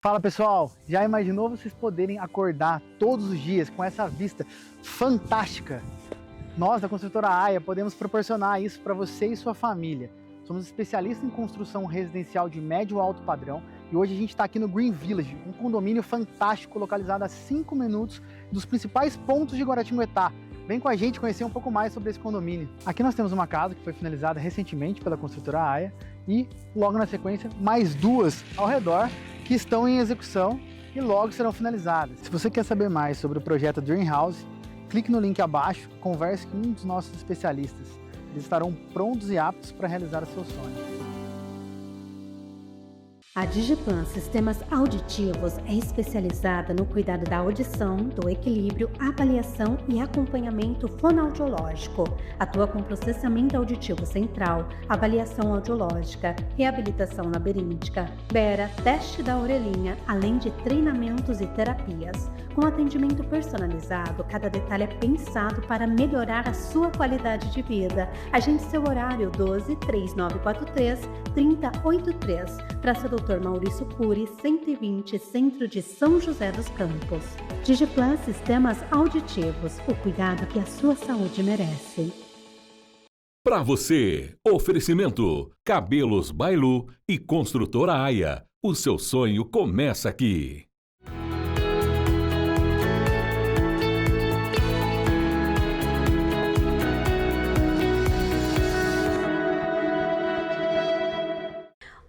Fala pessoal, já imaginou vocês poderem acordar todos os dias com essa vista fantástica? Nós da construtora AIA podemos proporcionar isso para você e sua família. Somos especialistas em construção residencial de médio e alto padrão e hoje a gente está aqui no Green Village, um condomínio fantástico localizado a 5 minutos dos principais pontos de Guaratinguetá. Vem com a gente conhecer um pouco mais sobre esse condomínio. Aqui nós temos uma casa que foi finalizada recentemente pela construtora AIA e logo na sequência mais duas ao redor que estão em execução e logo serão finalizadas. Se você quer saber mais sobre o projeto Dream House, clique no link abaixo, converse com um dos nossos especialistas. Eles estarão prontos e aptos para realizar o seu sonho. A Digiplan Sistemas Auditivos é especializada no cuidado da audição, do equilíbrio, avaliação e acompanhamento fonoaudiológico. Atua com processamento auditivo central, avaliação audiológica, reabilitação labiríntica, bera, teste da orelhinha, além de treinamentos e terapias. Com atendimento personalizado, cada detalhe é pensado para melhorar a sua qualidade de vida. Agende seu horário 12 3943 3083. Praça Dr. Maurício Cury, 120, Centro de São José dos Campos. Digiplan Sistemas Auditivos, o cuidado que a sua saúde merece. Para você, oferecimento Cabelos Bailu e Construtora AIA. O seu sonho começa aqui.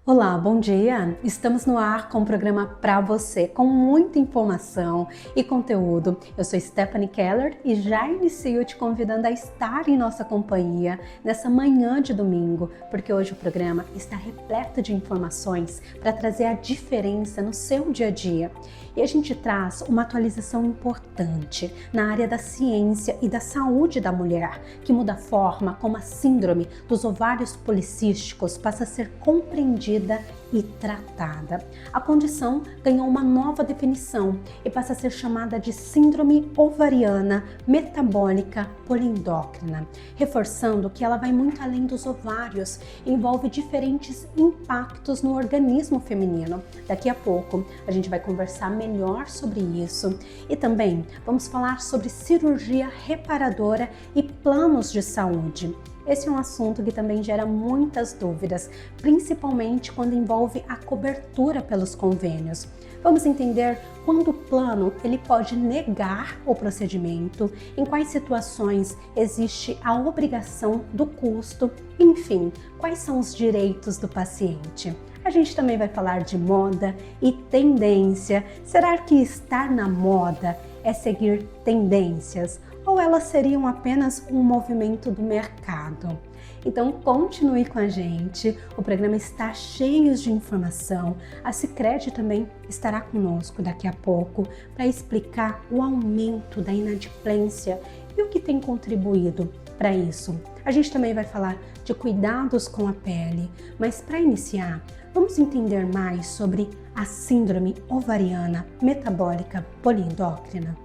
Olá, bom dia! Estamos no ar com o programa Pra Você, com muita informação e conteúdo. Eu sou Stephanie Keller e já inicio te convidando a estar em nossa companhia nessa manhã de domingo, porque hoje o programa está repleto de informações para trazer a diferença no seu dia a dia. E a gente traz uma atualização importante na área da ciência e da saúde da mulher, que muda a forma como a síndrome dos ovários policísticos passa a ser compreendida e tratada. A condição ganhou uma nova definição e passa a ser chamada de síndrome ovariana metabólica poliendócrina, reforçando que ela vai muito além dos ovários e envolve diferentes impactos no organismo feminino. Daqui a pouco a gente vai conversar melhor sobre isso e também vamos falar sobre cirurgia reparadora e planos de saúde. Esse é um assunto que também gera muitas dúvidas, principalmente quando envolve a cobertura pelos convênios. Vamos entender quando o plano ele pode negar o procedimento, em quais situações existe a obrigação do custo, enfim, quais são os direitos do paciente. A gente também vai falar de moda e tendência. Será que estar na moda é seguir tendências? Ou elas seriam apenas um movimento do mercado? Então continue com a gente, o programa está cheio de informação. A Sicredi também estará conosco daqui a pouco para explicar o aumento da inadimplência e o que tem contribuído para isso. A gente também vai falar de cuidados com a pele, mas para iniciar, vamos entender mais sobre a síndrome ovariana metabólica poliendócrina.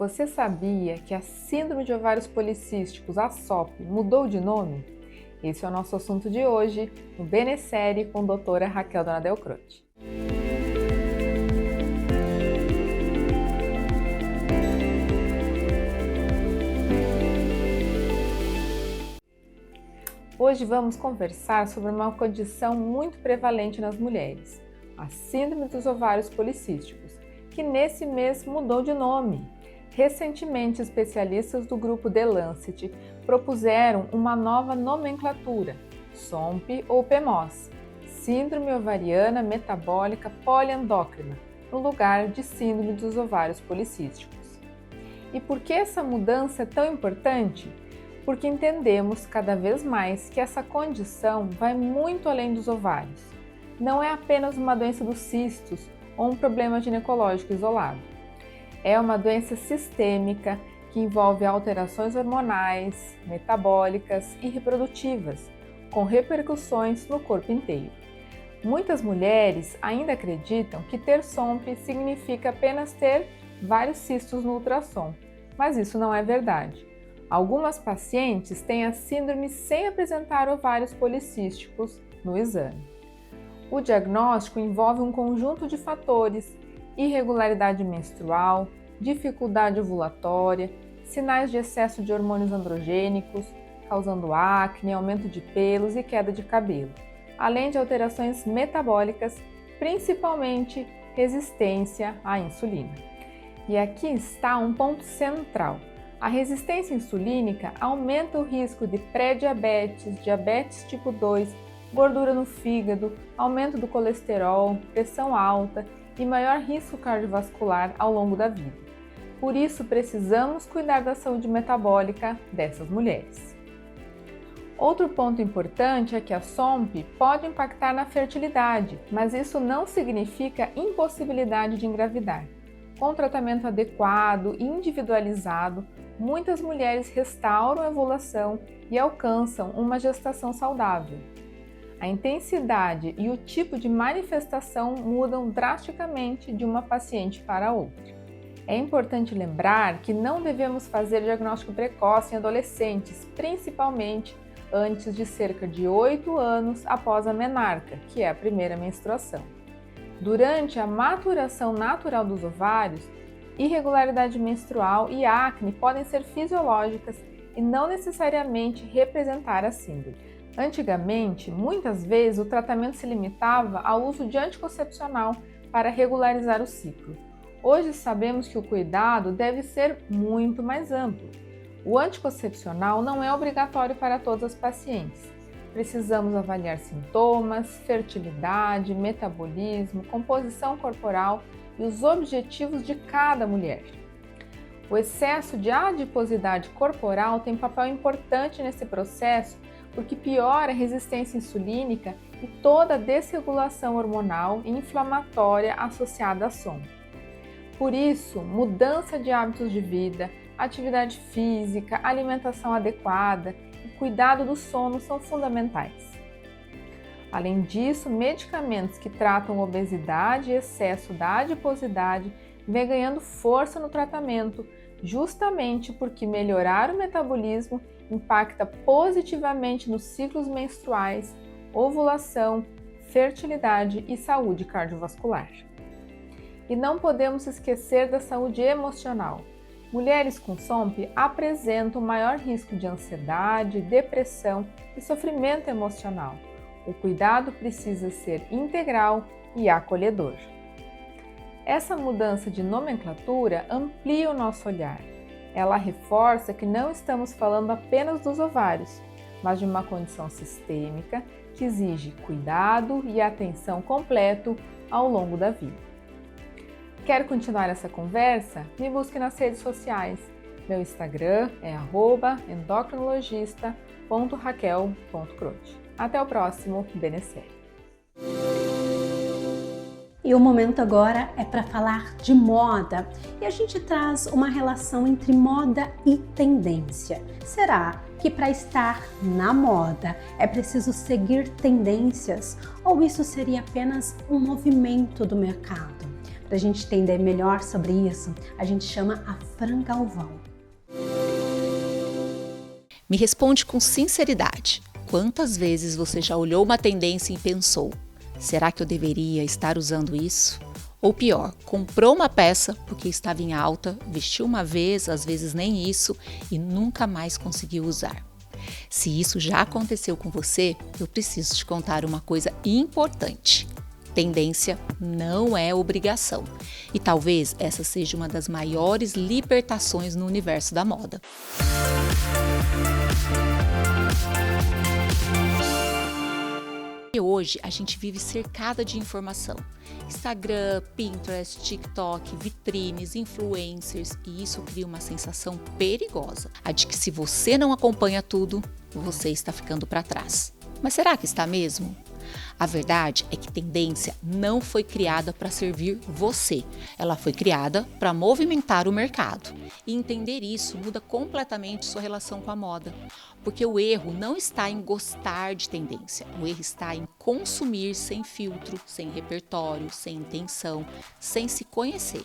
Você sabia que a Síndrome de Ovários Policísticos, a SOP, mudou de nome? Esse é o nosso assunto de hoje, no Benessérie com a doutora Raquel Donadel Croce. Hoje vamos conversar sobre uma condição muito prevalente nas mulheres, a Síndrome dos Ovários Policísticos, que nesse mês mudou de nome. Recentemente, especialistas do grupo The Lancet propuseram uma nova nomenclatura, SOMP ou PMOS, Síndrome Ovariana Metabólica Poliendócrina, no lugar de Síndrome dos Ovários Policísticos. E por que essa mudança é tão importante? Porque entendemos cada vez mais que essa condição vai muito além dos ovários. Não é apenas uma doença dos cistos ou um problema ginecológico isolado. É uma doença sistêmica que envolve alterações hormonais, metabólicas e reprodutivas, com repercussões no corpo inteiro. Muitas mulheres ainda acreditam que ter SOMP significa apenas ter vários cistos no ultrassom, mas isso não é verdade. Algumas pacientes têm a síndrome sem apresentar ovários policísticos no exame. O diagnóstico envolve um conjunto de fatores: irregularidade menstrual, dificuldade ovulatória, sinais de excesso de hormônios androgênicos, causando acne, aumento de pelos e queda de cabelo, além de alterações metabólicas, principalmente resistência à insulina. E aqui está um ponto central. A resistência insulínica aumenta o risco de pré-diabetes, diabetes tipo 2, gordura no fígado, aumento do colesterol, pressão alta e maior risco cardiovascular ao longo da vida. Por isso, precisamos cuidar da saúde metabólica dessas mulheres. Outro ponto importante é que a SOMP pode impactar na fertilidade, mas isso não significa impossibilidade de engravidar. Com tratamento adequado e individualizado, muitas mulheres restauram a ovulação e alcançam uma gestação saudável. A intensidade e o tipo de manifestação mudam drasticamente de uma paciente para outra. É importante lembrar que não devemos fazer diagnóstico precoce em adolescentes, principalmente antes de cerca de 8 anos após a menarca, que é a primeira menstruação. Durante a maturação natural dos ovários, irregularidade menstrual e acne podem ser fisiológicas e não necessariamente representar a síndrome. Antigamente, muitas vezes o tratamento se limitava ao uso de anticoncepcional para regularizar o ciclo. Hoje sabemos que o cuidado deve ser muito mais amplo. O anticoncepcional não é obrigatório para todas as pacientes. Precisamos avaliar sintomas, fertilidade, metabolismo, composição corporal e os objetivos de cada mulher. O excesso de adiposidade corporal tem papel importante nesse processo porque piora a resistência insulínica e toda a desregulação hormonal e inflamatória associada à SOMP. Por isso, mudança de hábitos de vida, atividade física, alimentação adequada e cuidado do sono são fundamentais. Além disso, medicamentos que tratam obesidade e excesso da adiposidade vêm ganhando força no tratamento, justamente porque melhorar o metabolismo impacta positivamente nos ciclos menstruais, ovulação, fertilidade e saúde cardiovascular. E não podemos esquecer da saúde emocional. Mulheres com SOMP apresentam maior risco de ansiedade, depressão e sofrimento emocional. O cuidado precisa ser integral e acolhedor. Essa mudança de nomenclatura amplia o nosso olhar. Ela reforça que não estamos falando apenas dos ovários, mas de uma condição sistêmica que exige cuidado e atenção completo ao longo da vida. Quer continuar essa conversa? Me busque nas redes sociais. Meu Instagram é @endocrinologista.raquel.croce. Até o próximo Benecer. E o momento agora é para falar de moda. E a gente traz uma relação entre moda e tendência. Será que para estar na moda é preciso seguir tendências? Ou isso seria apenas um movimento do mercado? Para a gente entender melhor sobre isso, a gente chama a Fran Galvão. Me responde com sinceridade. Quantas vezes você já olhou uma tendência e pensou: será que eu deveria estar usando isso? Ou pior, comprou uma peça porque estava em alta, vestiu uma vez, às vezes nem isso, e nunca mais conseguiu usar. Se isso já aconteceu com você, eu preciso te contar uma coisa importante. Tendência não é obrigação. E talvez essa seja uma das maiores libertações no universo da moda. E hoje a gente vive cercada de informação. Instagram, Pinterest, TikTok, vitrines, influencers, e isso cria uma sensação perigosa, a de que se você não acompanha tudo, você está ficando para trás. Mas será que está mesmo? A verdade é que tendência não foi criada para servir você, ela foi criada para movimentar o mercado. E entender isso muda completamente sua relação com a moda, porque o erro não está em gostar de tendência, o erro está em consumir sem filtro, sem repertório, sem intenção, sem se conhecer.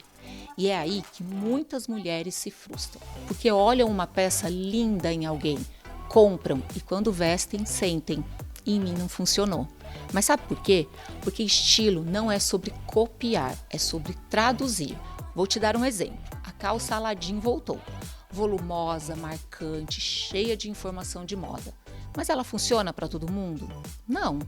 E é aí que muitas mulheres se frustram, porque olham uma peça linda em alguém, compram e quando vestem, sentem: em mim não funcionou. Mas sabe por quê? Porque estilo não é sobre copiar, é sobre traduzir. Vou te dar um exemplo. A calça Aladdin voltou. Volumosa, marcante, cheia de informação de moda. Mas ela funciona para todo mundo? Não.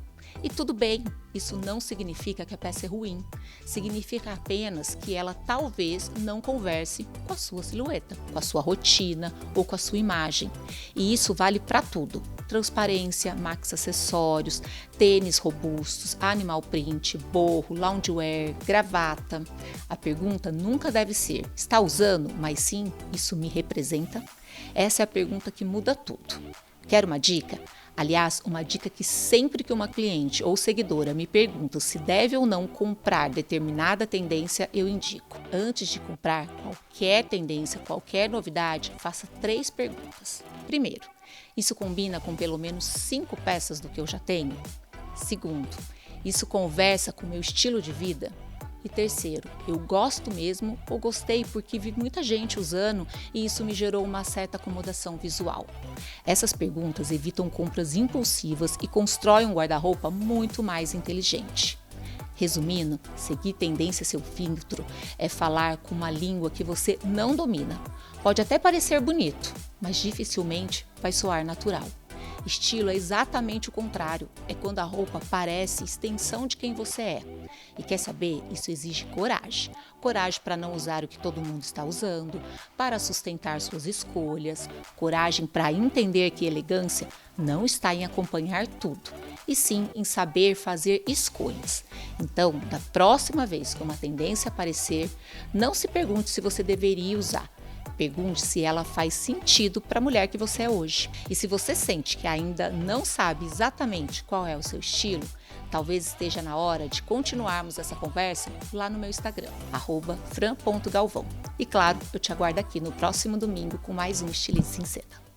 E tudo bem, isso não significa que a peça é ruim. Significa apenas que ela talvez não converse com a sua silhueta, com a sua rotina ou com a sua imagem. E isso vale para tudo. Transparência, maxi acessórios, tênis robustos, animal print, borro, loungewear, gravata. A pergunta nunca deve ser: está usando? Mas sim, isso me representa? Essa é a pergunta que muda tudo. Quer uma dica? Aliás, uma dica que sempre que uma cliente ou seguidora me pergunta se deve ou não comprar determinada tendência, eu indico. Antes de comprar qualquer tendência, qualquer novidade, faça 3 perguntas. Primeiro, isso combina com pelo menos 5 peças do que eu já tenho? Segundo, isso conversa com o meu estilo de vida? E terceiro, eu gosto mesmo ou gostei porque vi muita gente usando e isso me gerou uma certa acomodação visual? Essas perguntas evitam compras impulsivas e constroem um guarda-roupa muito mais inteligente. Resumindo, seguir tendência seu filtro é falar com uma língua que você não domina. Pode até parecer bonito, mas dificilmente vai soar natural. Estilo é exatamente o contrário, é quando a roupa parece extensão de quem você é. E quer saber? Isso exige coragem. Coragem para não usar o que todo mundo está usando, para sustentar suas escolhas, coragem para entender que elegância não está em acompanhar tudo, e sim em saber fazer escolhas. Então, da próxima vez que uma tendência aparecer, não se pergunte se você deveria usar. Pergunte se ela faz sentido para a mulher que você é hoje. E se você sente que ainda não sabe exatamente qual é o seu estilo, talvez esteja na hora de continuarmos essa conversa lá no meu Instagram, @fran.galvão. E claro, eu te aguardo aqui no próximo domingo com mais um Estilista Sem Seda.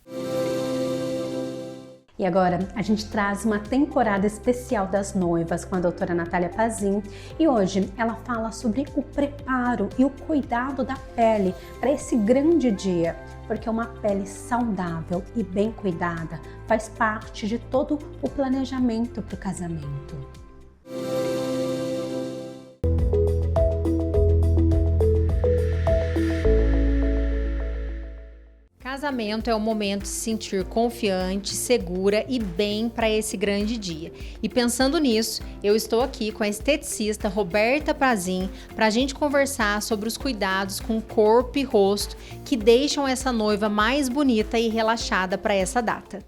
E agora a gente traz uma temporada especial das noivas com a doutora Natália Pazin e hoje ela fala sobre o preparo e o cuidado da pele para esse grande dia, porque uma pele saudável e bem cuidada faz parte de todo o planejamento para o casamento. Casamento é o momento de se sentir confiante, segura e bem para esse grande dia. E pensando nisso, eu estou aqui com a esteticista Roberta Pazin para a gente conversar sobre os cuidados com o corpo e rosto que deixam essa noiva mais bonita e relaxada para essa data.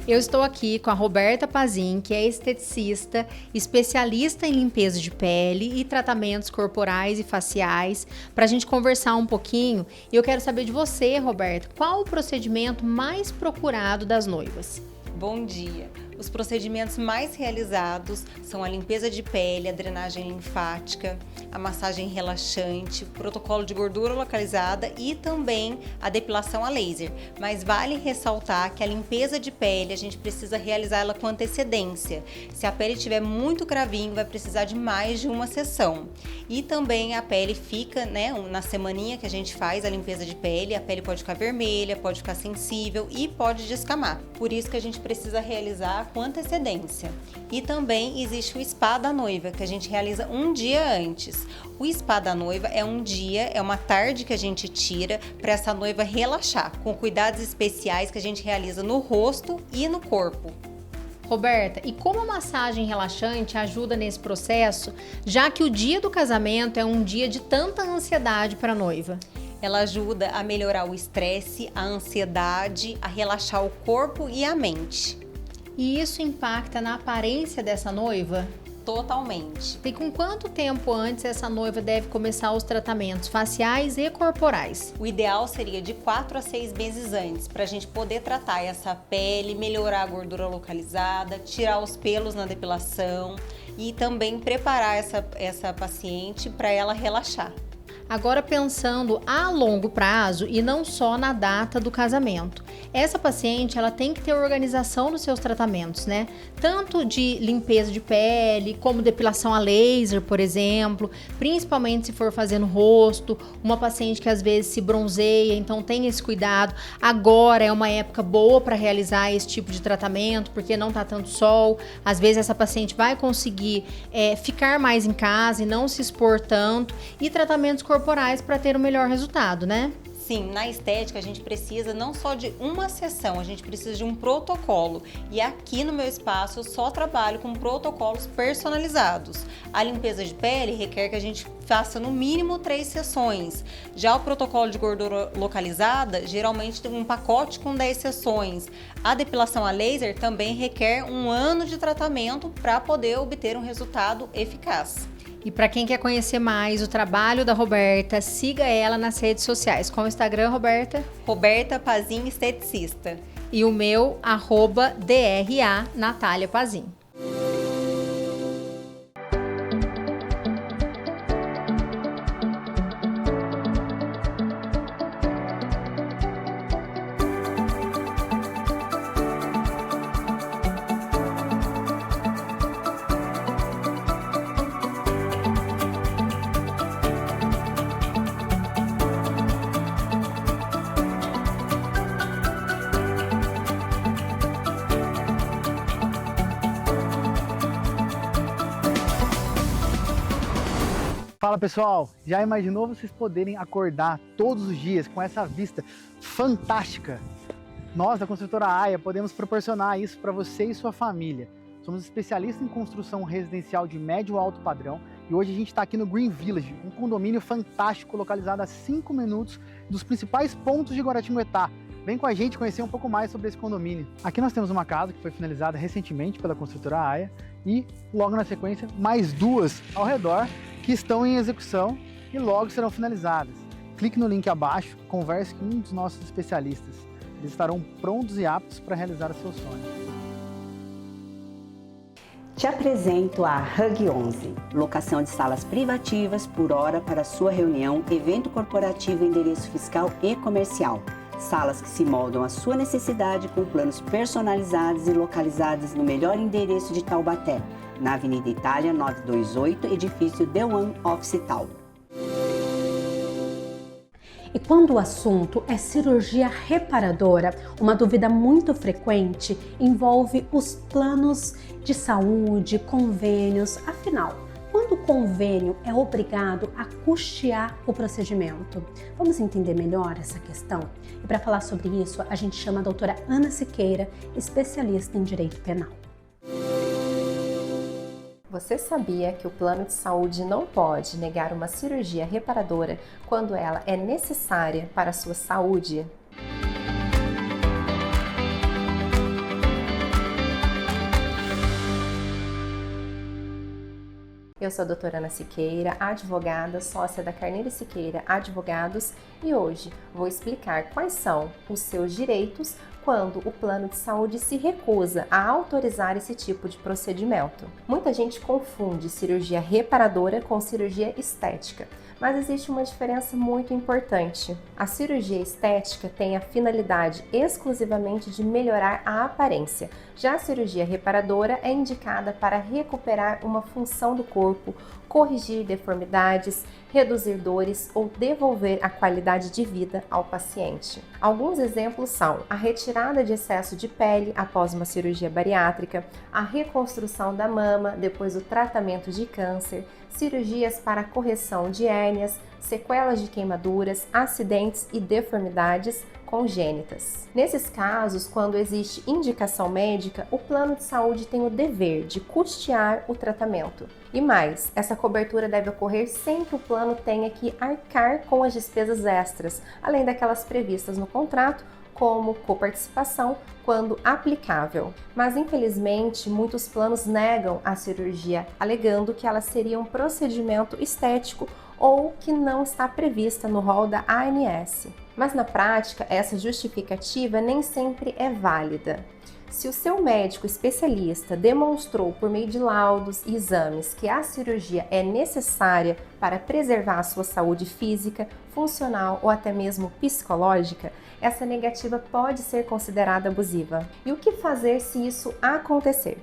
Eu estou aqui com a Roberta Pazin, que é esteticista, especialista em limpeza de pele e tratamentos corporais e faciais, para a gente conversar um pouquinho. E eu quero saber de você, Roberta, qual o procedimento mais procurado das noivas? Bom dia! Os procedimentos mais realizados são a limpeza de pele, a drenagem linfática, a massagem relaxante, o protocolo de gordura localizada e também a depilação a laser. Mas vale ressaltar que a limpeza de pele a gente precisa realizar ela com antecedência. Se a pele tiver muito cravinho, vai precisar de mais de uma sessão. E também a pele fica, na semaninha que a gente faz a limpeza de pele, a pele pode ficar vermelha, pode ficar sensível e pode descamar. Por isso que a gente precisa realizar com antecedência. E também existe o spa da noiva, que a gente realiza um dia antes. O spa da noiva é um dia, é uma tarde que a gente tira para essa noiva relaxar, com cuidados especiais que a gente realiza no rosto e no corpo. Roberta, e como a massagem relaxante ajuda nesse processo, já que o dia do casamento é um dia de tanta ansiedade para a noiva? Ela ajuda a melhorar o estresse, a ansiedade, a relaxar o corpo e a mente. E isso impacta na aparência dessa noiva? Totalmente. E com quanto tempo antes essa noiva deve começar os tratamentos faciais e corporais? O ideal seria de 4 a 6 meses antes, para a gente poder tratar essa pele, melhorar a gordura localizada, tirar os pelos na depilação e também preparar essa paciente para ela relaxar. Agora pensando a longo prazo e não só na data do casamento, essa paciente ela tem que ter organização nos seus tratamentos, né? Tanto de limpeza de pele, como depilação a laser, por exemplo, principalmente se for fazer no rosto, uma paciente que às vezes se bronzeia, então tem esse cuidado. Agora é uma época boa para realizar esse tipo de tratamento, porque não tá tanto sol. Às vezes essa paciente vai conseguir ficar mais em casa e não se expor tanto, e tratamentos corporais para ter o melhor resultado, né? Sim, na estética a gente precisa não só de uma sessão, a gente precisa de um protocolo. E aqui no meu espaço eu só trabalho com protocolos personalizados. A limpeza de pele requer que a gente faça no mínimo 3 sessões. Já o protocolo de gordura localizada, geralmente tem um pacote com 10 sessões. A depilação a laser também requer 1 ano de tratamento para poder obter um resultado eficaz. E para quem quer conhecer mais o trabalho da Roberta, siga ela nas redes sociais. Qual o Instagram, Roberta? Roberta Pazin Esteticista. E o meu, @DRA Natália Pazin. Fala pessoal, já imaginou vocês poderem acordar todos os dias com essa vista fantástica? Nós da construtora AIA podemos proporcionar isso para você e sua família. Somos especialistas em construção residencial de médio e alto padrão e hoje a gente está aqui no Green Village, um condomínio fantástico localizado a 5 minutos dos principais pontos de Guaratinguetá. Vem com a gente conhecer um pouco mais sobre esse condomínio. Aqui nós temos uma casa que foi finalizada recentemente pela construtora AIA e logo na sequência mais 2 ao redor que estão em execução e logo serão finalizadas. Clique no link abaixo, converse com um dos nossos especialistas. Eles estarão prontos e aptos para realizar o seu sonho. Te apresento a Hug 11, locação de salas privativas por hora para sua reunião, evento corporativo, endereço fiscal e comercial. Salas que se moldam à sua necessidade com planos personalizados e localizadas no melhor endereço de Taubaté, na Avenida Itália 928, edifício The One Office Tower. E quando o assunto é cirurgia reparadora, uma dúvida muito frequente envolve os planos de saúde, convênios. Afinal, quando o convênio é obrigado a custear o procedimento? Vamos entender melhor essa questão? E para falar sobre isso, a gente chama a doutora Ana Siqueira, especialista em direito penal. Você sabia que o plano de saúde não pode negar uma cirurgia reparadora quando ela é necessária para a sua saúde? Eu sou a doutora Ana Siqueira, advogada, sócia da Carneiro e Siqueira Advogados, e hoje vou explicar quais são os seus direitos quando o plano de saúde se recusa a autorizar esse tipo de procedimento. Muita gente confunde cirurgia reparadora com cirurgia estética, mas existe uma diferença muito importante. A cirurgia estética tem a finalidade exclusivamente de melhorar a aparência, já a cirurgia reparadora é indicada para recuperar uma função do corpo, corrigir deformidades, reduzir dores ou devolver a qualidade de vida ao paciente. Alguns exemplos são a retirada de excesso de pele após uma cirurgia bariátrica, a reconstrução da mama depois do tratamento de câncer, cirurgias para correção de hérnias, sequelas de queimaduras, acidentes e deformidades congênitas. Nesses casos, quando existe indicação médica, o plano de saúde tem o dever de custear o tratamento. E mais, essa cobertura deve ocorrer sem que o plano tenha que arcar com as despesas extras, além daquelas previstas no contrato, como coparticipação, quando aplicável. Mas, infelizmente, muitos planos negam a cirurgia, alegando que ela seria um procedimento estético ou que não está prevista no rol da ANS. Mas, na prática, essa justificativa nem sempre é válida. Se o seu médico especialista demonstrou por meio de laudos e exames que a cirurgia é necessária para preservar a sua saúde física, funcional ou até mesmo psicológica, essa negativa pode ser considerada abusiva. E o que fazer se isso acontecer?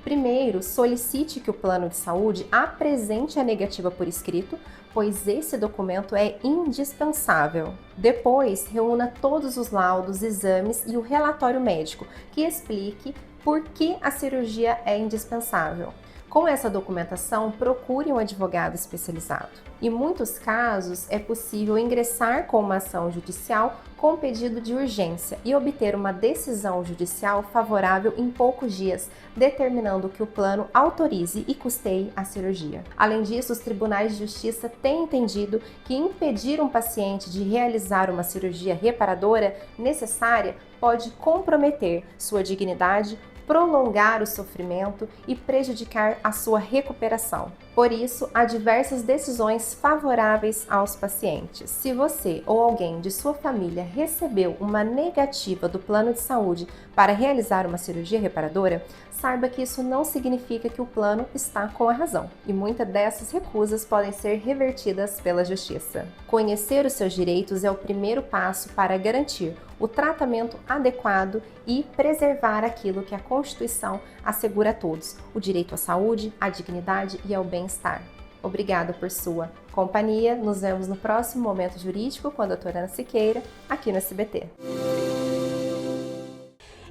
Primeiro, solicite que o plano de saúde apresente a negativa por escrito, pois esse documento é indispensável. Depois, reúna todos os laudos, exames e o relatório médico que explique por que a cirurgia é indispensável. Com essa documentação, procure um advogado especializado. Em muitos casos, é possível ingressar com uma ação judicial com pedido de urgência e obter uma decisão judicial favorável em poucos dias, determinando que o plano autorize e custeie a cirurgia. Além disso, os tribunais de justiça têm entendido que impedir um paciente de realizar uma cirurgia reparadora necessária pode comprometer sua dignidade, prolongar o sofrimento e prejudicar a sua recuperação. Por isso, há diversas decisões favoráveis aos pacientes. Se você ou alguém de sua família recebeu uma negativa do plano de saúde para realizar uma cirurgia reparadora, saiba que isso não significa que o plano está com a razão, e muitas dessas recusas podem ser revertidas pela justiça. Conhecer os seus direitos é o primeiro passo para garantir o tratamento adequado e preservar aquilo que a Constituição assegura a todos: o direito à saúde, à dignidade e ao bem-estar. Obrigada por sua companhia. Nos vemos no próximo Momento Jurídico com a doutora Ana Siqueira, aqui no SBT.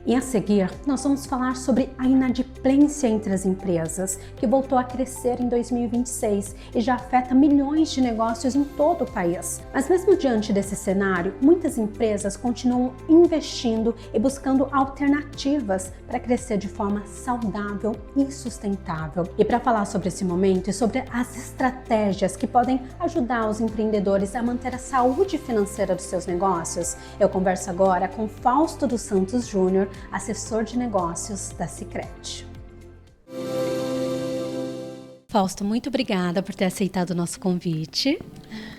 E a seguir, nós vamos falar sobre a inadimplência entre as empresas, que voltou a crescer em 2026 e já afeta milhões de negócios em todo o país. Mas mesmo diante desse cenário, muitas empresas continuam investindo e buscando alternativas para crescer de forma saudável e sustentável. E para falar sobre esse momento e sobre as estratégias que podem ajudar os empreendedores a manter a saúde financeira dos seus negócios, eu converso agora com Fausto dos Santos Júnior, assessor de negócios da Sicredi. Fausto, muito obrigada por ter aceitado o nosso convite.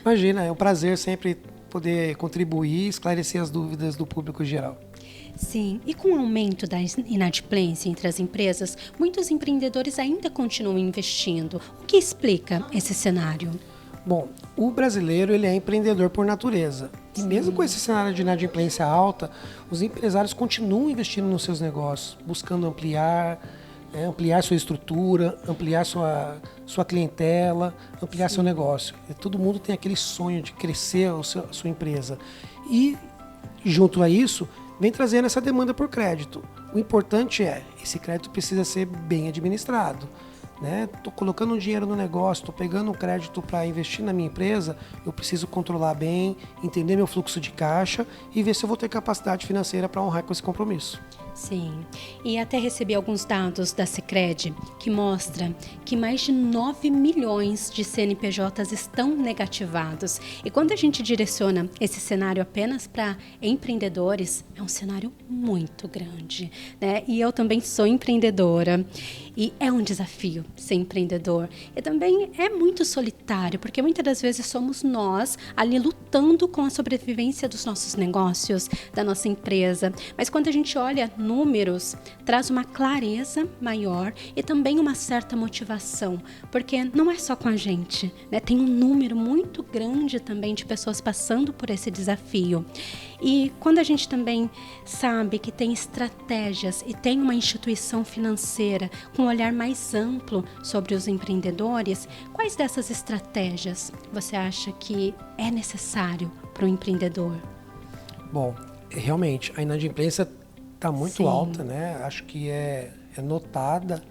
Imagina, é um prazer sempre poder contribuir e esclarecer as dúvidas do público geral. Sim, e com o aumento da inadimplência entre as empresas, muitos empreendedores ainda continuam investindo. O que explica esse cenário? Bom, o brasileiro ele é empreendedor por natureza. E mesmo com esse cenário de inadimplência alta, os empresários continuam investindo nos seus negócios, buscando ampliar sua estrutura, ampliar sua clientela, ampliar seu negócio. E todo mundo tem aquele sonho de crescer a sua empresa. E, junto a isso, vem trazendo essa demanda por crédito. O importante é, esse crédito precisa ser bem administrado. Estou colocando um dinheiro no negócio, estou pegando um crédito para investir na minha empresa, eu preciso controlar bem, entender meu fluxo de caixa e ver se eu vou ter capacidade financeira para honrar com esse compromisso. Sim, e até recebi alguns dados da Sicredi que mostram que mais de 9 milhões de CNPJs estão negativados. E quando a gente direciona esse cenário apenas para empreendedores, é um cenário muito grande, né? E eu também sou empreendedora e é um desafio ser empreendedor. E também é muito solitário, porque muitas das vezes somos nós ali lutando com a sobrevivência dos nossos negócios, da nossa empresa. Mas quando a gente olha números, traz uma clareza maior e também uma certa motivação, porque não é só com a gente, né? Tem um número muito grande também de pessoas passando por esse desafio. E quando a gente também sabe que tem estratégias e tem uma instituição financeira com um olhar mais amplo sobre os empreendedores, quais dessas estratégias você acha que é necessário para o empreendedor? Bom, realmente, a inadimplência está muito alta, né? Acho que é notada.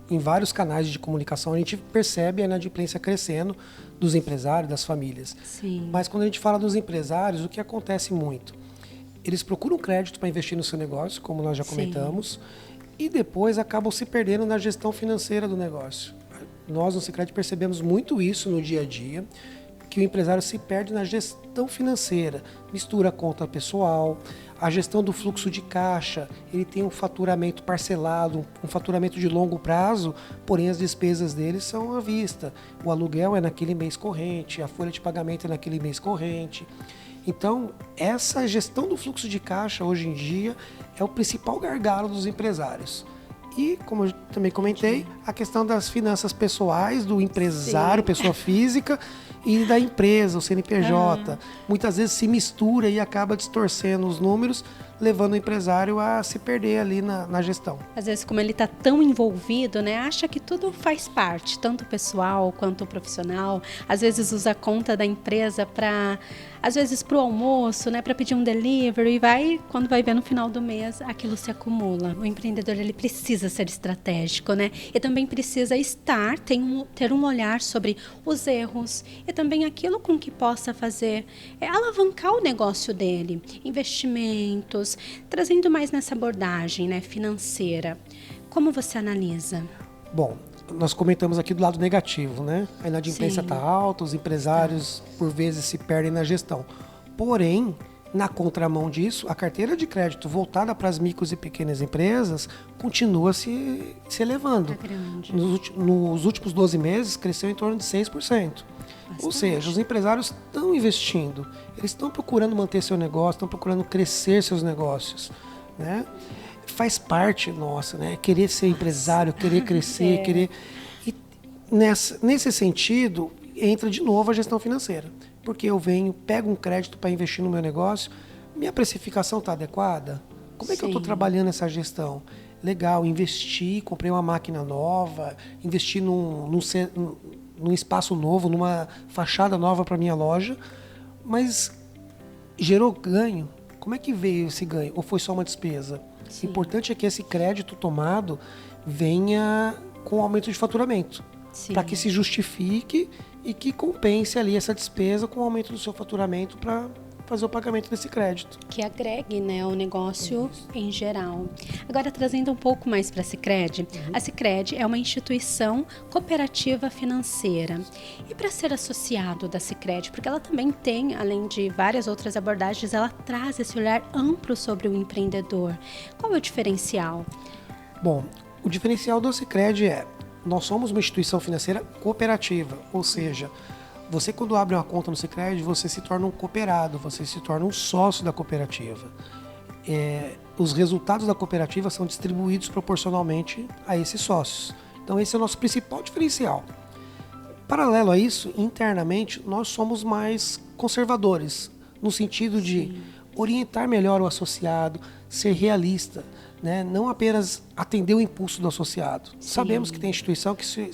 Em vários canais de comunicação a gente percebe a inadimplência crescendo dos empresários, das famílias. Sim. Mas quando a gente fala dos empresários, o que acontece muito? Eles procuram crédito para investir no seu negócio, como nós já comentamos, e depois acabam se perdendo na gestão financeira do negócio. Nós no Sicredi percebemos muito isso no dia a dia, que o empresário se perde na gestão financeira, mistura a conta pessoal, a gestão do fluxo de caixa, ele tem um faturamento parcelado, um faturamento de longo prazo, porém as despesas dele são à vista. O aluguel é naquele mês corrente, a folha de pagamento é naquele mês corrente. Então, essa gestão do fluxo de caixa hoje em dia é o principal gargalo dos empresários. E, como eu também comentei, a questão das finanças pessoais do empresário, pessoa física, e da empresa, o CNPJ. Muitas vezes se mistura e acaba distorcendo os números, levando o empresário a se perder ali na gestão. Às vezes, como ele está tão envolvido, né, acha que tudo faz parte, tanto o pessoal quanto o profissional. Às vezes usa a conta da empresa para, às vezes, para o almoço, né, para pedir um delivery, e quando vai ver no final do mês, aquilo se acumula. O empreendedor, ele precisa ser estratégico, né, e também precisa ter um olhar sobre os erros e também aquilo com que possa fazer, alavancar o negócio dele, investimentos, trazendo mais nessa abordagem, né, financeira. Como você analisa? Bom, nós comentamos aqui do lado negativo, né? A inadimplência está alta, os empresários, por vezes, se perdem na gestão. Porém, na contramão disso, a carteira de crédito voltada para as micros e pequenas empresas continua se elevando. Nos últimos 12 meses, cresceu em torno de 6%. Ou seja, os empresários estão investindo, eles estão procurando manter seu negócio, estão procurando crescer seus negócios, né? Faz parte nossa, né? Querer ser empresário, querer crescer, querer... E nesse sentido, entra de novo a gestão financeira. Porque eu pego um crédito para investir no meu negócio, minha precificação está adequada? Como é que eu estou trabalhando essa gestão? Legal, investi, comprei uma máquina nova, investi num espaço novo, numa fachada nova para minha loja, mas gerou ganho? Como é que veio esse ganho? Ou foi só uma despesa? O importante é que esse crédito tomado venha com aumento de faturamento, para que se justifique e que compense ali essa despesa com o aumento do seu faturamento para fazer o pagamento desse crédito. Que agregue, né, o negócio em geral. Agora, trazendo um pouco mais para a Sicredi, a Sicredi é uma instituição cooperativa financeira. E para ser associado da Sicredi, porque ela também tem, além de várias outras abordagens, ela traz esse olhar amplo sobre o empreendedor. Qual é o diferencial? Bom, o diferencial do Sicredi nós somos uma instituição financeira cooperativa, ou seja, você quando abre uma conta no Sicredi, você se torna um cooperado, você se torna um sócio da cooperativa. Os resultados da cooperativa são distribuídos proporcionalmente a esses sócios. Então esse é o nosso principal diferencial. Paralelo a isso, internamente, nós somos mais conservadores, no sentido de orientar melhor o associado, ser realista, né? Não apenas atender o impulso do associado. Sabemos que tem instituição que se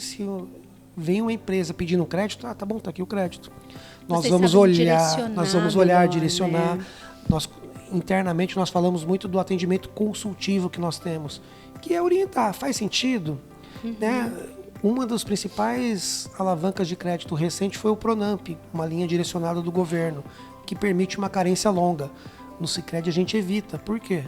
vem uma empresa pedindo um crédito, tá bom, tá aqui o crédito. Nós vamos olhar, direcionar. Né? Internamente nós falamos muito do atendimento consultivo que nós temos, que é orientar. Faz sentido? Né? Uma das principais alavancas de crédito recente foi o Pronamp, uma linha direcionada do governo, que permite uma carência longa. No Sicredi a gente evita. Por quê?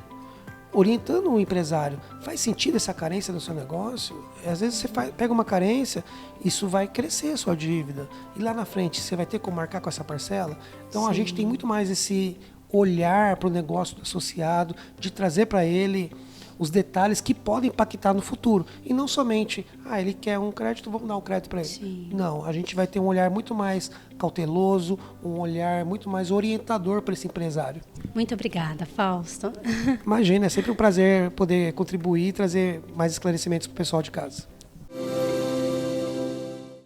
Orientando o empresário, faz sentido essa carência no seu negócio? Às vezes você pega uma carência, isso vai crescer a sua dívida. E lá na frente você vai ter como marcar com essa parcela? Então a gente tem muito mais esse olhar para o negócio do associado, de trazer para ele os detalhes que podem impactar no futuro. E não somente, ele quer um crédito, vamos dar um crédito para ele. Não, a gente vai ter um olhar muito mais cauteloso, um olhar muito mais orientador para esse empresário. Muito obrigada, Fausto. Imagina, é sempre um prazer poder contribuir e trazer mais esclarecimentos para o pessoal de casa.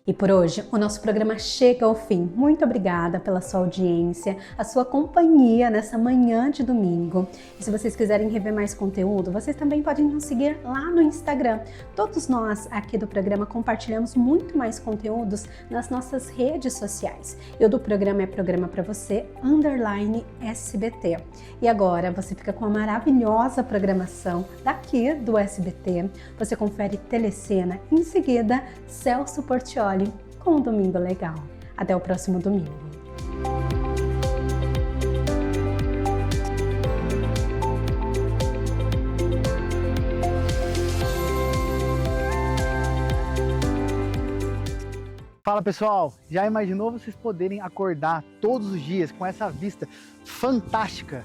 E por hoje, o nosso programa chega ao fim. Muito obrigada pela sua audiência, a sua companhia nessa manhã de domingo. E se vocês quiserem rever mais conteúdo, vocês também podem nos seguir lá no Instagram. Todos nós aqui do programa compartilhamos muito mais conteúdos nas nossas redes sociais. E o do programa é Programa Pra Você, _SBT. E agora você fica com a maravilhosa programação daqui do SBT. Você confere Telecena e em seguida Celso Portiolli com um domingo legal. Até o próximo domingo. Fala pessoal, já imaginou vocês poderem acordar todos os dias com essa vista fantástica?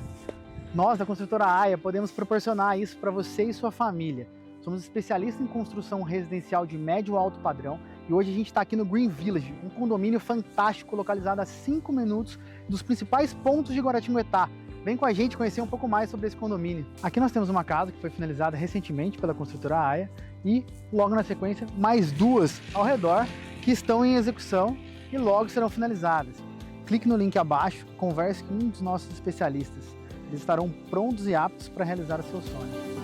Nós da construtora AIA podemos proporcionar isso para você e sua família. Somos especialistas em construção residencial de médio e alto padrão e hoje a gente está aqui no Green Village, um condomínio fantástico localizado a 5 minutos dos principais pontos de Guaratinguetá. Vem com a gente conhecer um pouco mais sobre esse condomínio. Aqui nós temos uma casa que foi finalizada recentemente pela construtora AIA e logo na sequência mais 2 ao redor que estão em execução e logo serão finalizadas. Clique no link abaixo, converse com um dos nossos especialistas. Eles estarão prontos e aptos para realizar o seu sonho.